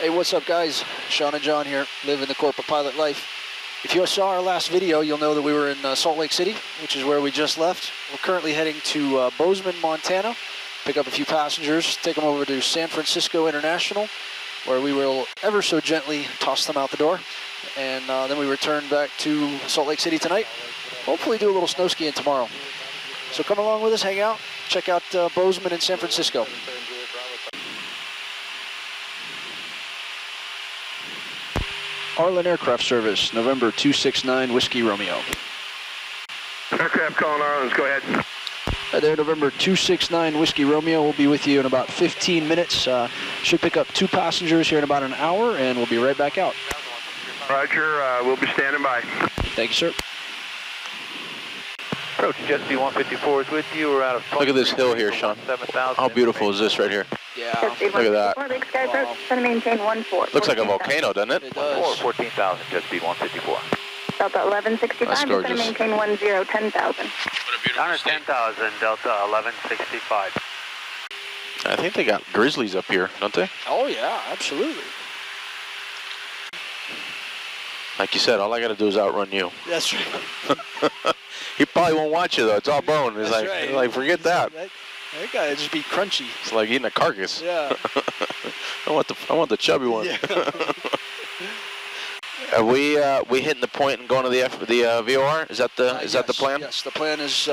Hey, what's up, guys? Sean and John here, living the corporate pilot life. If you saw our last video, you'll know that we were in Salt Lake City, which is where we just left. We're currently heading to Bozeman, Montana, pick up a few passengers, take them over to San Francisco International, where we will ever so gently toss them out the door. And then we return back to Salt Lake City tonight. Hopefully do a little snow skiing tomorrow. So come along with us, hang out, check out Bozeman and San Francisco. Arlen Aircraft Service, November 269 Whiskey Romeo. Aircraft calling Arlen's, go ahead. Hi there, November 269 Whiskey Romeo. We'll be with you in about 15 minutes. Should pick up 2 passengers here in about an hour, and we'll be right back out. Roger, we'll be standing by. Thank you, sir. Approach Jet B-154 is with you. We're out of... Look at this hill here, Sean. How beautiful is this right here? Yeah. Look at that. Big Sky approach, going to maintain 14. Looks like a volcano, doesn't it? It does. 14,000, Jet speed 154. Delta 1165 is going to maintain 10,000. Honor 10,000, Delta 1165. I think they got grizzlies up here, don't they? Oh, yeah, absolutely. Like you said, all I got to do is outrun you. That's right. He probably won't watch you, though. It's all bone. It's That's like, right. like, forget that. That guy would just be crunchy. It's like eating a carcass. Yeah. I want the chubby one. Yeah. Are we hitting the point and going to the VOR? Is that the plan? Yes, the plan is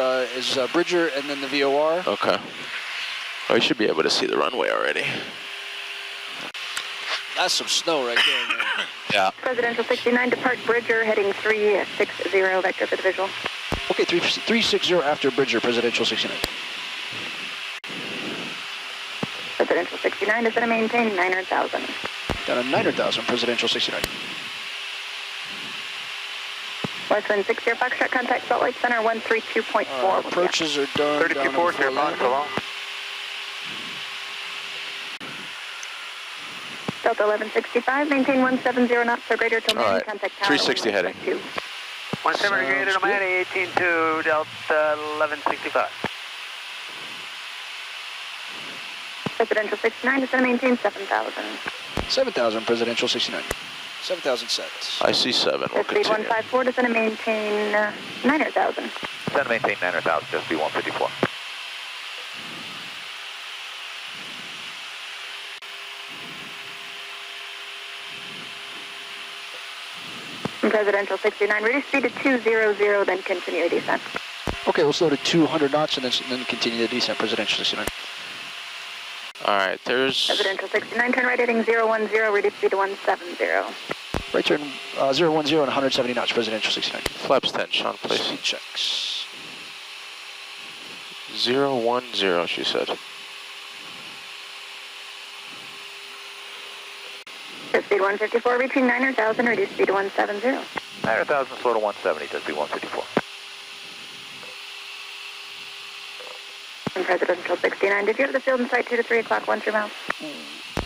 Bridger and then the VOR. Okay. Well, we should be able to see the runway already. That's some snow right there, man. Yeah. Presidential 69, depart Bridger, heading 360, vector for the visual. Okay, 360 after Bridger, Presidential 69. Presidential 69 is going to maintain 900,000. Down to 900,000, Presidential 69. West wind 60 Foxtrot, contact Salt Lake Center 132.4. Our approaches are done. 32.4, clear box, so long. Delta 1165, maintain 170 knots or greater till All right. contact tower. 360 heading. 170 graded, Miami 18.2, Delta 1165. Presidential 69 is going to maintain 7,000. 7,000, Presidential 69. 7,000 sets. I see 7. We'll Speed continue. 154 is going to maintain 900,000. Send maintain 900,000, Jet speed 154. From Presidential 69, reduce speed to 200, then continue descent. Okay, we'll slow to 200 knots and then continue the descent, Presidential 69. All right, there's... Presidential 69, turn right heading 010, reduce speed to 170. Right turn 010 and 170 knots, Presidential 69. Flaps 10, Sean, please. Speed checks. 010, she said. Speed 154, reaching 900,000, reduce speed to 170. 900,000, slow to 170, Jet speed 154. From Presidential 69, did you have the field in sight 2 to 3 o'clock, 1 through miles?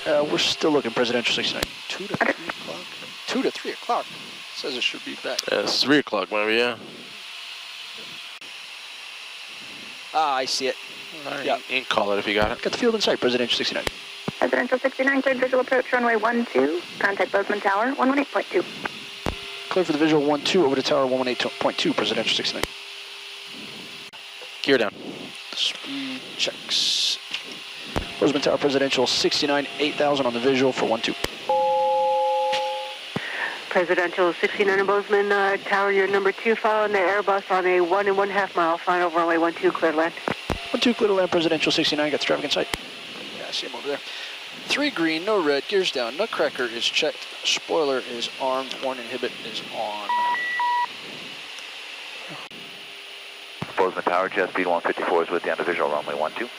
We're still looking, Presidential 69. 2 to 3 o'clock? 2 to 3 o'clock? Says it should be back. It's 3 o'clock, maybe, yeah. Ah, I see it. Right, Yeah. you can call it if you got it. Got the field in sight, Presidential 69. Presidential 69, cleared visual approach runway 12, contact Bozeman Tower 118.2. Clear for the visual 12 over to tower 118.2, Presidential 69. Gear down. Speed checks. Bozeman Tower, Presidential 69, 8,000 on the visual for 12. Presidential 69 in Bozeman Tower, your number 2, following the Airbus on a 1 1/2 mile, flying over runway 12, clear to land. 12, clear to land, Presidential 69, got the traffic in sight. Yeah, I see him over there. 3 green, no red, gears down, nutcracker is checked, spoiler is armed, horn inhibit is on. Bozeman Tower, Jet speed 154 is with you on the visual runway 12.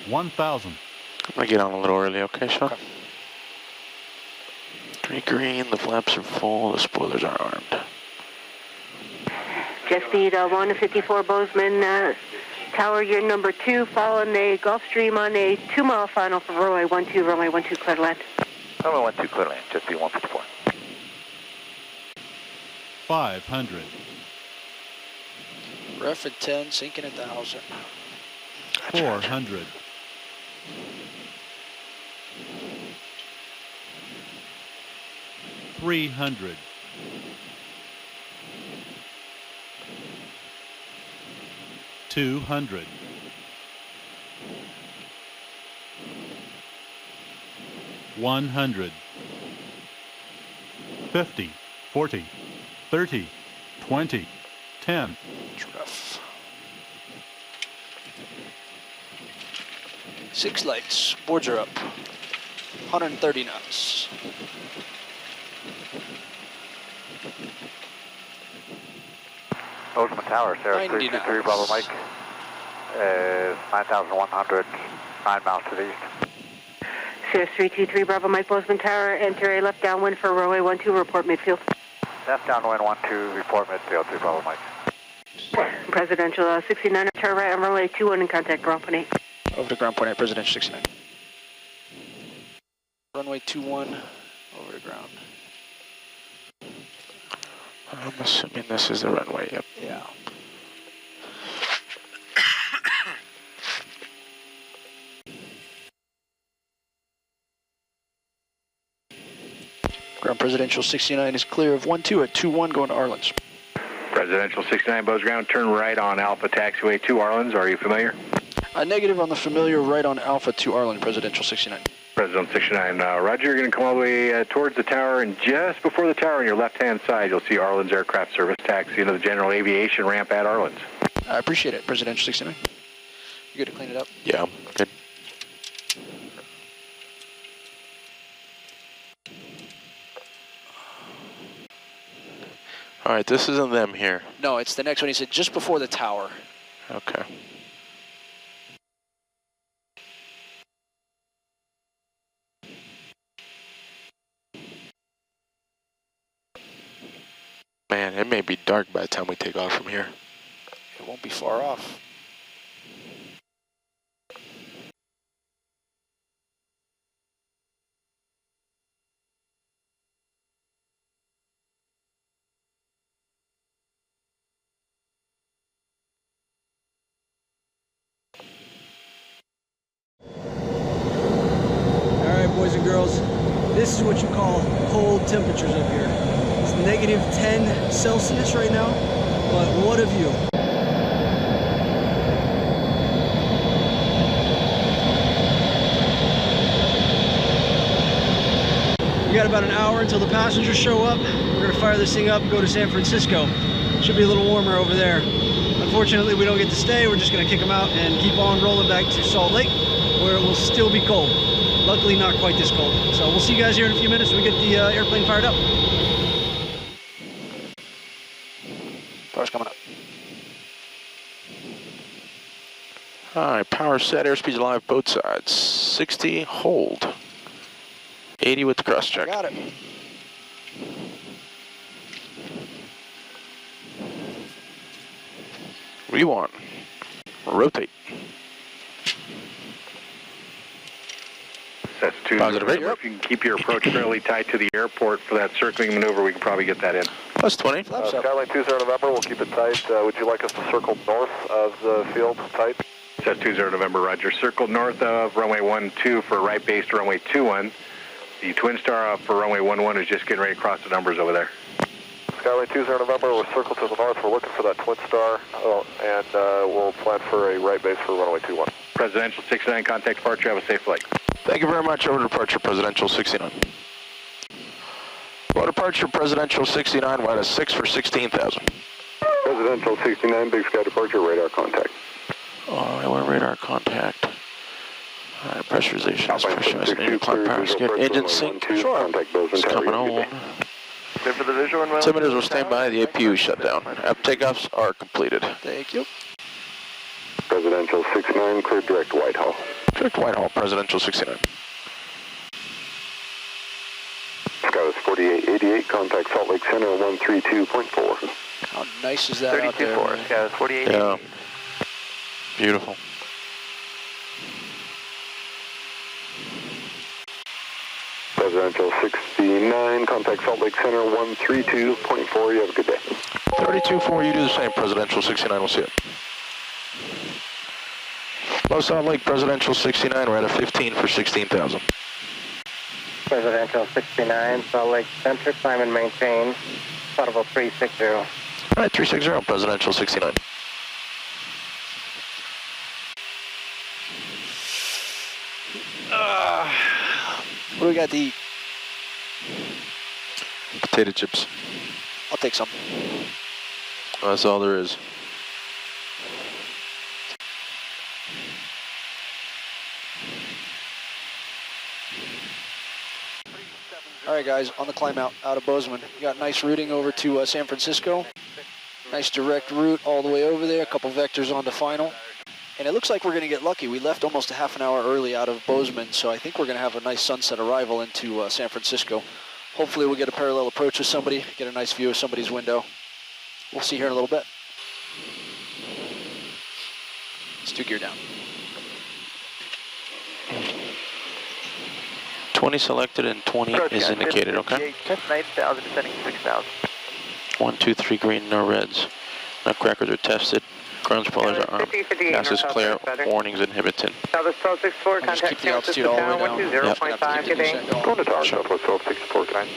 1,000. I'm going to get on a little early, okay, Sean? Okay. 3 green, the flaps are full, the spoilers are armed. Jet speed 154 Bozeman Tower, your number 2, following the Gulf Stream on a 2 mile final for runway 12, clear to land. Runway 12, clear to land, Jet speed 154. 500. Ref at 10, sinking at 1,000. 400. 300. 200. 100. 50, 40, 30, 20, 10. Rough. 6 lights. Boards are up. 130 knots. Bozeman Tower, Sarah 90 323, knots. Bravo Mike. 9,100, 9 miles to the east. Cirrus 323, Bravo Mike, Bozeman Tower, enter a left downwind for runway 12, report midfield. Left downwind 12, report midfield to Bravo Mike. Presidential 69, turn right on runway 21 and contact ground point 8. Over to ground point 8, Presidential 69. Runway 21, over to ground. I'm assuming this is the runway, yep. Yeah. Ground Presidential 69 is clear of 12 at 21 going to Arlen's. Presidential 69, Bose ground, turn right on Alpha Taxiway to Arlen's. Are you familiar? Negative on the familiar, right on Alpha to Arlen, Presidential 69. President 69, Roger, you're going to come all the way towards the tower, and just before the tower on your left-hand side, you'll see Arlen's Aircraft Service taxi into the general aviation ramp at Arlen's. I appreciate it, Presidential 69. You good to clean it up? Yeah, good. All right, this isn't them here. No, it's the next one. He said just before the tower. Okay. Man, it may be dark by the time we take off from here. It won't be far off. Boys and girls, this is what you call cold temperatures up here. It's negative 10 Celsius right now, but what of you? We got about an hour until the passengers show up. We're gonna fire this thing up and go to San Francisco. Should be a little warmer over there. Unfortunately, we don't get to stay. We're just gonna kick them out and keep on rolling back to Salt Lake, where it will still be cold. Luckily, not quite this cold. So we'll see you guys here in a few minutes when we get the airplane fired up. Power's coming up. All right, power set, airspeed's alive, both sides. 60, hold. 80 with the cross check. Got it. Rewind. Rotate. That's two. Positive eight. If you can keep your approach fairly tight to the airport for that circling maneuver, we can probably get that in. Plus 20. Skyline 20 November, we'll keep it tight. Would you like us to circle north of the field tight? Says 20 November, Roger. Circle north of runway 12 for right base to runway 21. The Twin Star for runway 11 is just getting ready to cross the numbers over there. Skyline 20 November, we're circled to the north. We're looking for that Twin Star, and we'll plan for a right base for runway 21. Presidential 69, contact departure. Have a safe flight. Thank you very much. Over departure, Presidential 69. Over departure, Presidential 69, minus 6 for 16,000. Presidential 69, Big Sky departure, radar contact. Oh, I want radar contact. All right, pressurization is pressurized. Engine climb power skip. Engine sync. Sure. It's coming on. For the visual and Altimeters will stand by. The APU is shut down. App takeoffs are completed. Thank you. Presidential 69, clear direct Whitehall. Direct Whitehall, Presidential 69. Skyline 4888, contact Salt Lake Center 132.4. How nice is that out there? 32.4, Skyline 4888. Yeah. Beautiful. Presidential 69, contact Salt Lake Center 132.4. You have a good day. 32-4, you do the same, Presidential 69, we'll see it. Los Salt Lake, Presidential 69, we're at a 15 for 16,000. Presidential 69, Salt Lake Center, climb and maintain, audible 360. All right, 360, Presidential 69. What do we got to eat? Potato chips. I'll take some. That's all there is. All right, guys, on the climb out of Bozeman. You got nice routing over to San Francisco. Nice direct route all the way over there. A couple vectors on to final. And it looks like we're going to get lucky. We left almost a half an hour early out of Bozeman, so I think we're going to have a nice sunset arrival into San Francisco. Hopefully we'll get a parallel approach with somebody, get a nice view of somebody's window. We'll see here in a little bit. Let's 2 gear down. 20 selected and 20 is indicated, okay? 9,000, descending 6,000. 1, 2, 3 green, no reds. Nutcrackers are tested. Ground spoilers are armed. Gas is clear. Warnings inhibited. Southwest 1264, contact San Francisco Tower 120.5, good day. Going to tower, Southwest 1264, good night.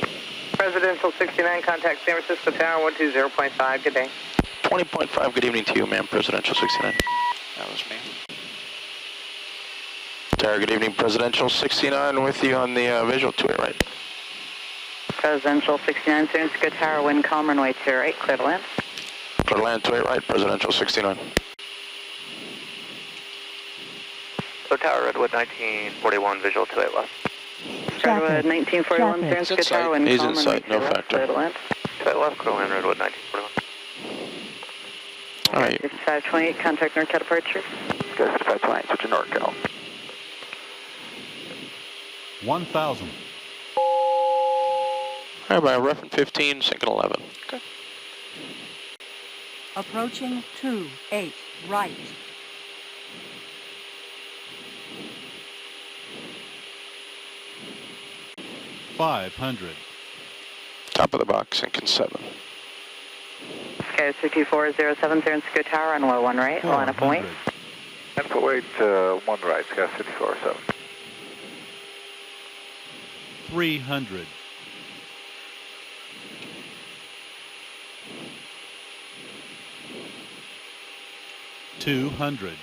Presidential 69, contact San Francisco Tower 120.5, good day. 20.5, good evening to you, ma'am, Presidential 69. That was me. Tower, good evening, Presidential 69 with you on the visual to it, right? Presidential 69, San Francisco Tower, wind calm, runway 28, clear to land. Clear to land to it, right, Presidential 69. So Tower, Redwood 1941, visual 28 left. Redwood 1941, San Francisco Tower, wind He's calm, in sight, no factor. Clear to land. 28 left, clear to land, Redwood 1941. All right. 5528, contact NorCal departure. Guys, 5528, switch to NorCal. 1,000. All right, by reference 15, sinking 11. Okay. Approaching 28, right. $500. Top of the box, sinking 7. Sky 5407, San Francisco Tower, runway 1 right, line up and wait. 10-4 1 right, Sky 5407. 300. 200.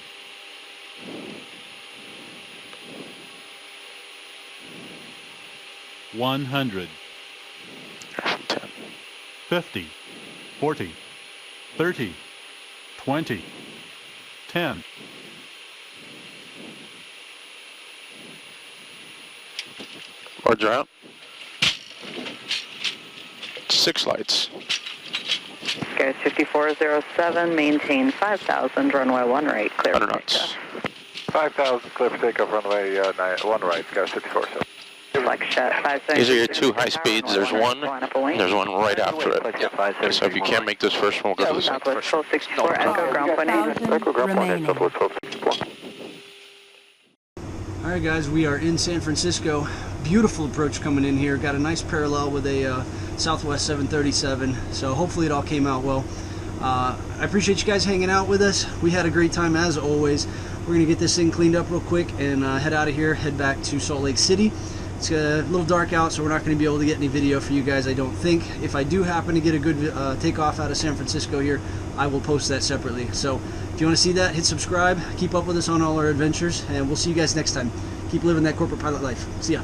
100. 10. 50. 40. 30. 20. 10. Roger out. 6 lights. Sky 5407, maintain 5,000, runway 1 right, clear for 100 knots. 5,000, clear for takeoff, runway 1 right, Sky 5407. Flex shot 5,000. These are your 2 high speeds. There's one right after it. Okay, so if you can't make this first one, we'll go to the second. Southwest 1264, Echo ground point 8. Echo ground point 8, Southwest 1264. All right, guys, we are in San Francisco. Beautiful approach coming in here. Got a nice parallel with a Southwest 737, so hopefully it all came out well. I appreciate you guys hanging out with us. We had a great time as always. We're gonna get this thing cleaned up real quick and head out of here, head back to Salt Lake City. It's a little dark out, so we're not going to be able to get any video for you guys, I don't think. If I do happen to get a good takeoff out of San Francisco here, I will post that separately. So if you want to see that, hit subscribe, keep up with us on all our adventures, and we'll see you guys next time. Keep living that corporate pilot life. See ya.